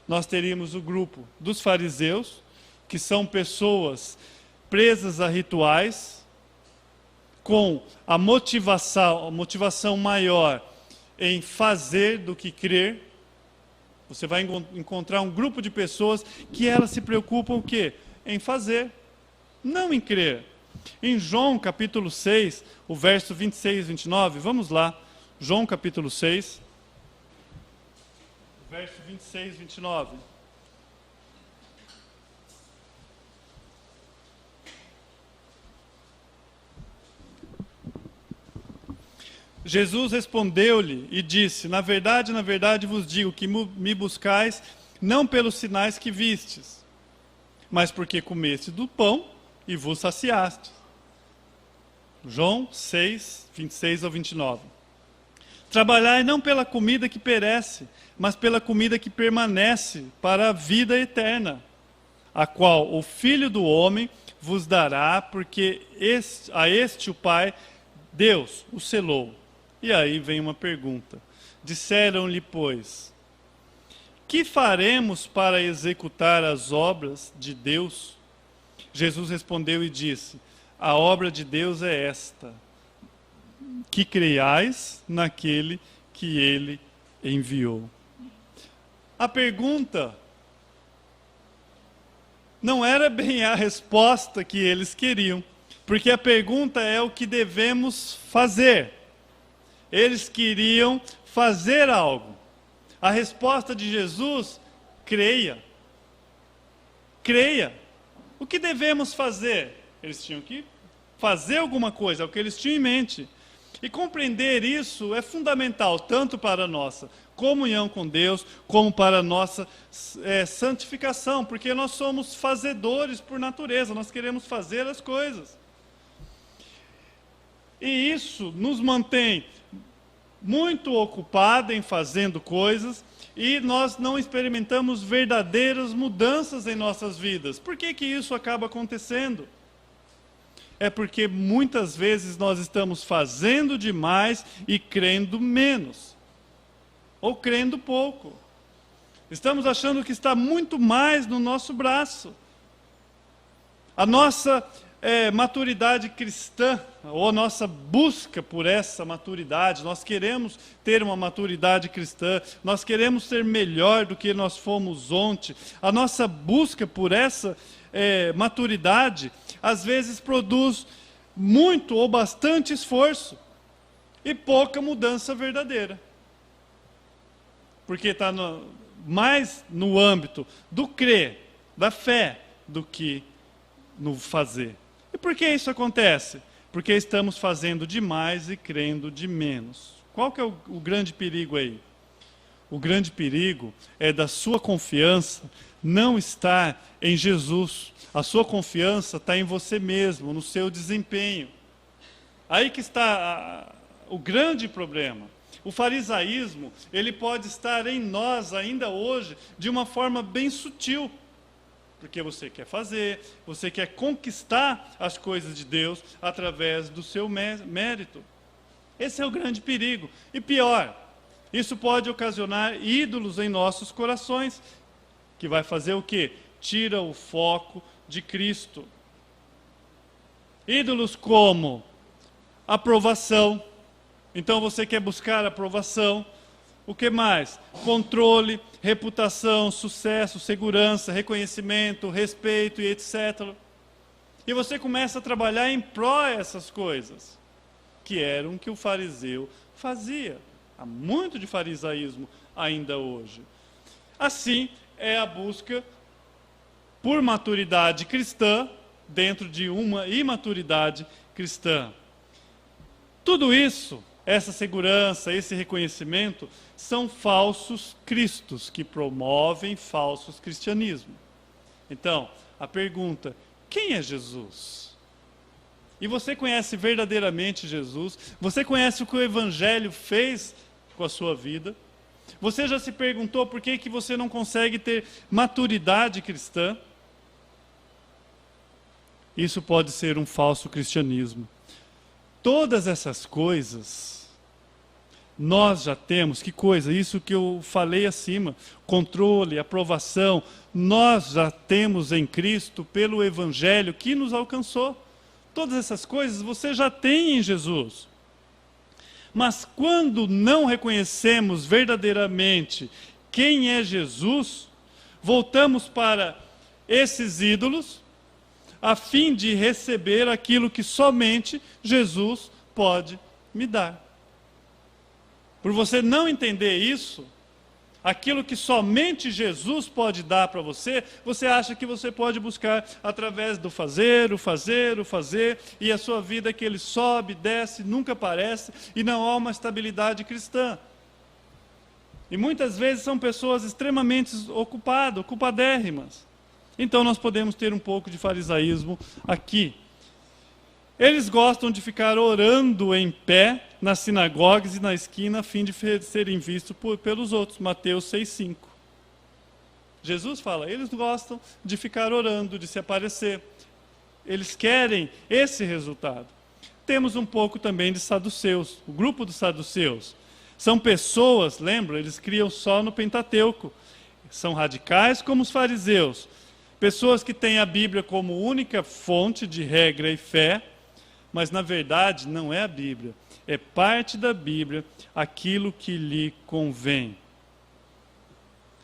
Nós teríamos o grupo dos fariseus, que são pessoas presas a rituais, com a motivação maior em fazer do que crer. Você vai encontrar um grupo de pessoas que elas se preocupam o quê? Em fazer, não em crer. Em João capítulo 6, o verso 26 e 29, vamos lá. João capítulo 6, verso 26 e 29. Jesus respondeu-lhe e disse: na verdade vos digo que me buscais não pelos sinais que vistes, mas porque comeste do pão e vos saciaste. João 6, 26 ao 29. Trabalhai não pela comida que perece, mas pela comida que permanece para a vida eterna, a qual o Filho do Homem vos dará, porque a este o Pai, Deus, o selou. E aí vem uma pergunta. Disseram-lhe, pois, que faremos para executar as obras de Deus? Jesus respondeu e disse: a obra de Deus é esta, que creiais naquele que ele enviou. A pergunta não era bem a resposta que eles queriam, porque a pergunta é o que devemos fazer. Eles queriam fazer algo. A resposta de Jesus: creia. Creia. O que devemos fazer? Eles tinham que fazer alguma coisa, é o que eles tinham em mente. E compreender isso é fundamental, tanto para a nossa comunhão com Deus, como para a nossa santificação, porque nós somos fazedores por natureza, nós queremos fazer as coisas. E isso nos mantém muito ocupados em fazendo coisas, e nós não experimentamos verdadeiras mudanças em nossas vidas. Por que que isso acaba acontecendo? É porque muitas vezes nós estamos fazendo demais e crendo menos, ou crendo pouco. Estamos achando que está muito mais no nosso braço. A nossa maturidade cristã, ou a nossa busca por essa maturidade, nós queremos ter uma maturidade cristã, nós queremos ser melhor do que nós fomos ontem. A nossa busca por essa maturidade, às vezes produz muito ou bastante esforço e pouca mudança verdadeira. Porque está mais no âmbito do crer, da fé, do que no fazer. E por que isso acontece? Porque estamos fazendo demais e crendo de menos. Qual que é o grande perigo aí? O grande perigo é da sua confiança não estar em Jesus. A sua confiança está em você mesmo, no seu desempenho. Aí que está o grande problema. O farisaísmo, ele pode estar em nós ainda hoje de uma forma bem sutil. Porque você quer fazer, você quer conquistar as coisas de Deus através do seu mérito. Esse é o grande perigo. E pior, isso pode ocasionar ídolos em nossos corações, que vai fazer o quê? Tira o foco de Cristo. Ídolos como aprovação. Então você quer buscar aprovação. O que mais? Controle, reputação, sucesso, segurança, reconhecimento, respeito e etc. E você começa a trabalhar em pró essas coisas, que eram o que o fariseu fazia. Há muito de farisaísmo ainda hoje. Assim é a busca por maturidade cristã, dentro de uma imaturidade cristã. Tudo isso, essa segurança, esse reconhecimento, são falsos cristos que promovem falsos cristianismo. Então, a pergunta: quem é Jesus? E você conhece verdadeiramente Jesus? Você conhece o que o Evangelho fez com a sua vida? Você já se perguntou por que você não consegue ter maturidade cristã? Isso pode ser um falso cristianismo. Todas essas coisas, nós já temos, que coisa? Isso que eu falei acima, controle, aprovação, nós já temos em Cristo pelo Evangelho que nos alcançou. Todas essas coisas você já tem em Jesus. Mas quando não reconhecemos verdadeiramente quem é Jesus, voltamos para esses ídolos, a fim de receber aquilo que somente Jesus pode me dar. Por você não entender isso, aquilo que somente Jesus pode dar para você, você acha que você pode buscar através do fazer, o fazer, o fazer, e a sua vida que ele sobe, desce, nunca aparece, e não há uma estabilidade cristã. E muitas vezes são pessoas extremamente ocupadas, ocupadérrimas. Então nós podemos ter um pouco de farisaísmo aqui. Eles gostam de ficar orando em pé nas sinagogas e na esquina a fim de serem vistos pelos outros. Mateus 6,5. Jesus fala, eles gostam de ficar orando, de se aparecer. Eles querem esse resultado. Temos um pouco também de saduceus, o grupo dos saduceus. São pessoas, lembra, eles criam só no Pentateuco. São radicais como os fariseus. Pessoas que têm a Bíblia como única fonte de regra e fé, mas na verdade não é a Bíblia, é parte da Bíblia aquilo que lhe convém.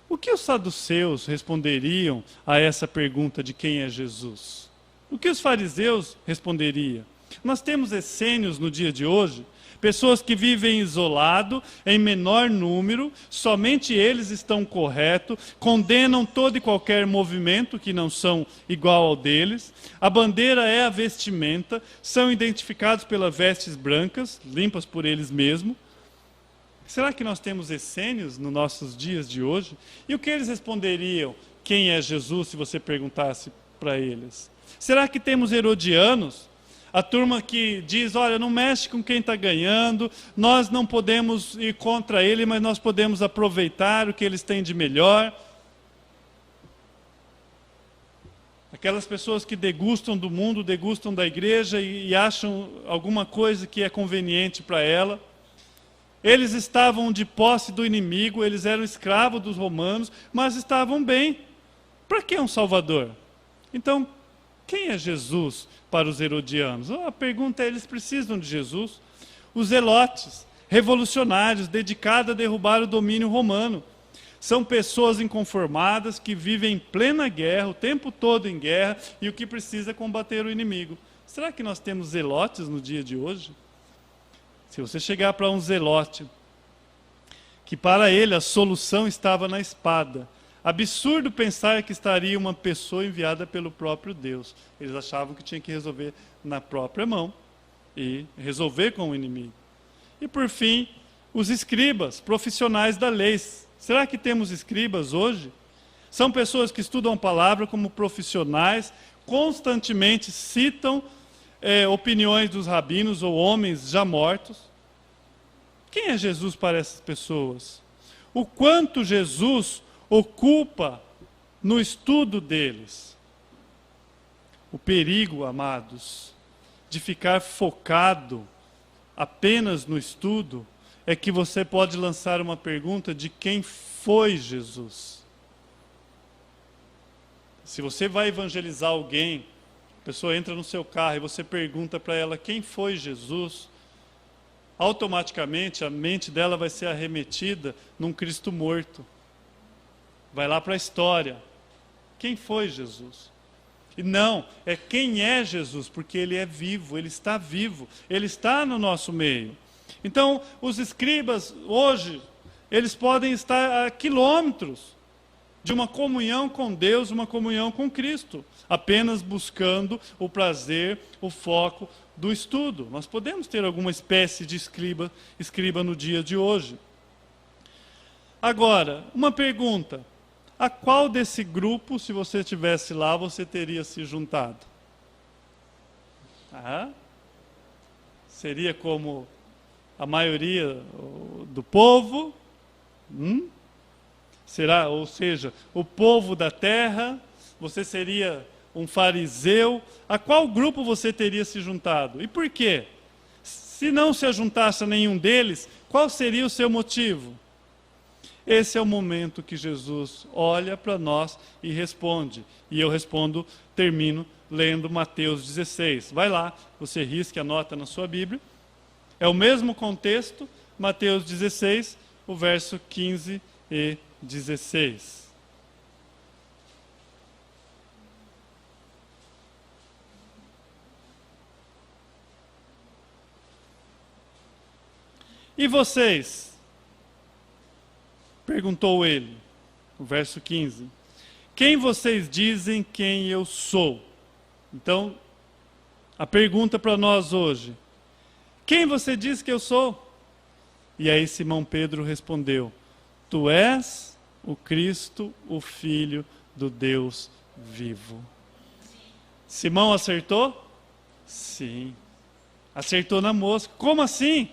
O que os saduceus responderiam a essa pergunta de quem é Jesus? O que os fariseus responderiam? Nós temos essênios no dia de hoje, pessoas que vivem isolado, em menor número, somente eles estão corretos, condenam todo e qualquer movimento que não são igual ao deles, a bandeira é a vestimenta, são identificados pelas vestes brancas, limpas por eles mesmos. Será que nós temos essênios nos nossos dias de hoje? E o que eles responderiam, quem é Jesus, se você perguntasse para eles? Será que temos herodianos? A turma que diz, olha, não mexe com quem está ganhando, nós não podemos ir contra ele, mas nós podemos aproveitar o que eles têm de melhor. Aquelas pessoas que degustam do mundo, degustam da igreja e acham alguma coisa que é conveniente para ela. Eles estavam de posse do inimigo, eles eram escravos dos romanos, mas estavam bem. Para que um Salvador? Então, quem é Jesus para os herodianos? A pergunta é, eles precisam de Jesus. Os zelotes, revolucionários, dedicados a derrubar o domínio romano. São pessoas inconformadas que vivem em plena guerra, o tempo todo em guerra, e o que precisa é combater o inimigo. Será que nós temos zelotes no dia de hoje? Se você chegar para um zelote, que para ele a solução estava na espada, absurdo pensar que estaria uma pessoa enviada pelo próprio Deus. Eles achavam que tinha que resolver na própria mão e resolver com o inimigo. E por fim, os escribas, profissionais da lei. Será que temos escribas hoje? São pessoas que estudam a palavra como profissionais, constantemente citam opiniões dos rabinos ou homens já mortos. Quem é Jesus para essas pessoas? O quanto Jesus ocupa no estudo deles. O perigo, amados, de ficar focado apenas no estudo é que você pode lançar uma pergunta de quem foi Jesus. Se você vai evangelizar alguém, a pessoa entra no seu carro e você pergunta para ela quem foi Jesus, automaticamente a mente dela vai ser arremetida num Cristo morto. Vai lá para a história. Quem foi Jesus? E não, é quem é Jesus, porque ele é vivo, ele está no nosso meio. Então, os escribas hoje, eles podem estar a quilômetros de uma comunhão com Deus, uma comunhão com Cristo, apenas buscando o prazer, o foco do estudo. Nós podemos ter alguma espécie de escriba no dia de hoje. Agora, uma pergunta: a qual desse grupo, se você estivesse lá, você teria se juntado? Seria como a maioria do povo? Será, ou seja, o povo da terra? Você seria um fariseu? A qual grupo você teria se juntado? E por quê? Se não se juntasse a nenhum deles, qual seria o seu motivo? Esse é o momento que Jesus olha para nós e responde. E eu respondo, termino lendo Mateus 16. Vai lá, você risca, anota na sua Bíblia. É o mesmo contexto, Mateus 16, o verso 15 e 16. E vocês? Perguntou ele, o verso 15. Quem vocês dizem quem eu sou? Então, a pergunta para nós hoje: quem você diz que eu sou? E aí Simão Pedro respondeu: tu és o Cristo, o Filho do Deus vivo. Simão acertou? Sim. Acertou na mosca. Como assim?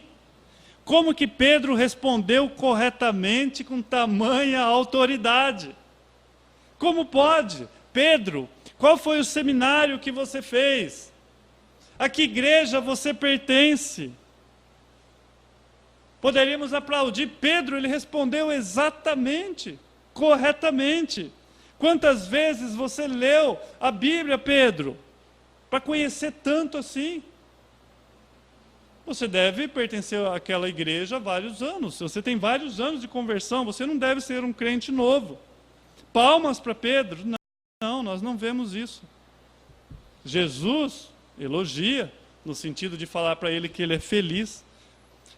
Como que Pedro respondeu corretamente com tamanha autoridade? Como pode? Pedro, qual foi o seminário que você fez? A que igreja você pertence? Poderíamos aplaudir. Pedro, ele respondeu exatamente, corretamente. Quantas vezes você leu a Bíblia, Pedro, para conhecer tanto assim? Você deve pertencer àquela igreja há vários anos. Se você tem vários anos de conversão, você não deve ser um crente novo. Palmas para Pedro? Não, nós não vemos isso. Jesus elogia, no sentido de falar para ele que ele é feliz.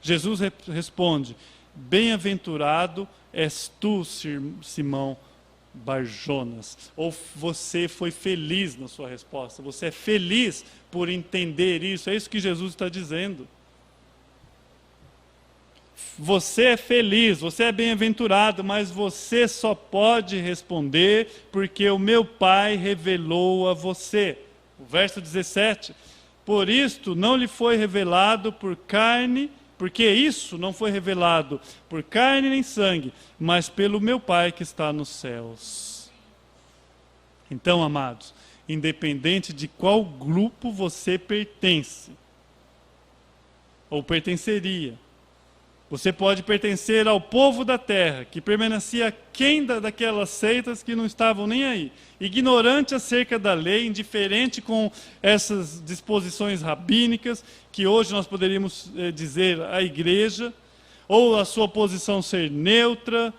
Jesus responde: bem-aventurado és tu, Simão Barjonas. Ou você foi feliz na sua resposta. Você é feliz por entender isso. É isso que Jesus está dizendo. Você é feliz, você é bem-aventurado, mas você só pode responder porque o meu Pai revelou a você. O verso 17. Por isto não lhe foi revelado por carne, porque isso não foi revelado por carne nem sangue, mas pelo meu Pai que está nos céus. Então, amados, independente de qual grupo você pertence, ou pertenceria, você pode pertencer ao povo da terra, que permanecia aquém daquelas seitas que não estavam nem aí, ignorante acerca da lei, indiferente com essas disposições rabínicas, que hoje nós poderíamos dizer a igreja, ou a sua posição ser neutra.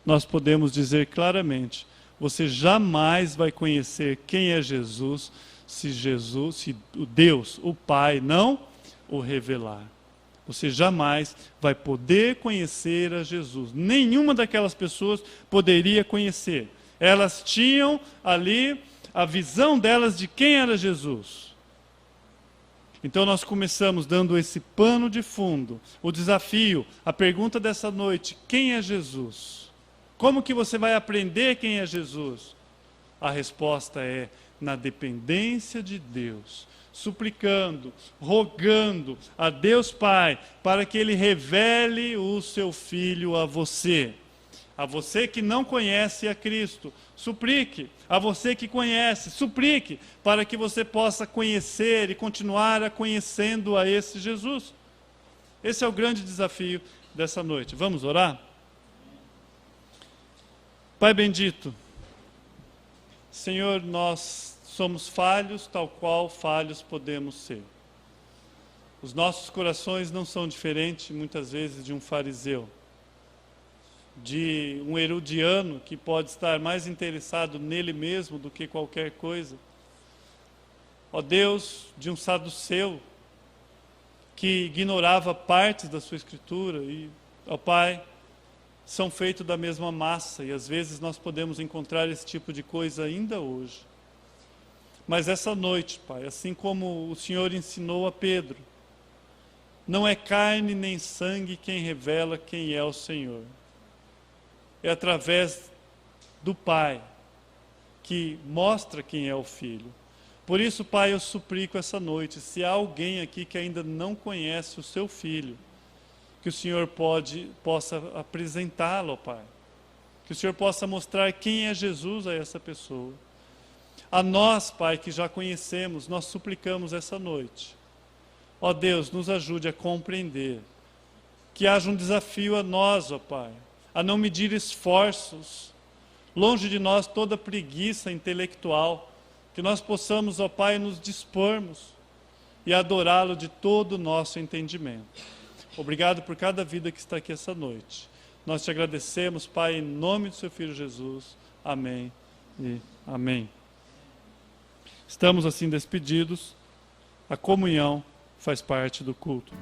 Nós podemos dizer claramente: você jamais vai conhecer quem é Jesus, se o Deus, o Pai, não o revelar. Você jamais vai poder conhecer a Jesus. Nenhuma daquelas pessoas poderia conhecer. Elas tinham ali a visão delas de quem era Jesus. Então nós começamos dando esse pano de fundo, o desafio, a pergunta dessa noite: quem é Jesus? Como que você vai aprender quem é Jesus? A resposta é na dependência de Deus, suplicando, rogando a Deus Pai para que Ele revele o seu Filho a você. A você que não conhece a Cristo, suplique. A você que conhece, suplique para que você possa conhecer e continuar conhecendo a esse Jesus. Esse é o grande desafio dessa noite. Vamos orar? Pai bendito, Senhor, nós somos falhos, tal qual falhos podemos ser. Os nossos corações não são diferentes, muitas vezes, de um fariseu, de um herodiano que pode estar mais interessado nele mesmo do que qualquer coisa. Ó Deus, de um saduceu que ignorava partes da sua escritura. E, ó Pai, são feitos da mesma massa e às vezes nós podemos encontrar esse tipo de coisa ainda hoje. Mas essa noite, Pai, assim como o Senhor ensinou a Pedro, não é carne nem sangue quem revela quem é o Senhor. É através do Pai que mostra quem é o Filho. Por isso, Pai, eu suplico essa noite, se há alguém aqui que ainda não conhece o seu Filho, que o Senhor possa apresentá-lo, Pai. Que o Senhor possa mostrar quem é Jesus a essa pessoa. A nós, Pai, que já conhecemos, nós suplicamos essa noite. Ó Deus, nos ajude a compreender. Que haja um desafio a nós, ó Pai, a não medir esforços. Longe de nós toda preguiça intelectual. Que nós possamos, ó Pai, nos dispormos e adorá-lo de todo o nosso entendimento. Obrigado por cada vida que está aqui essa noite. Nós te agradecemos, Pai, em nome do seu Filho Jesus. Amém e amém. Estamos assim despedidos. A comunhão faz parte do culto.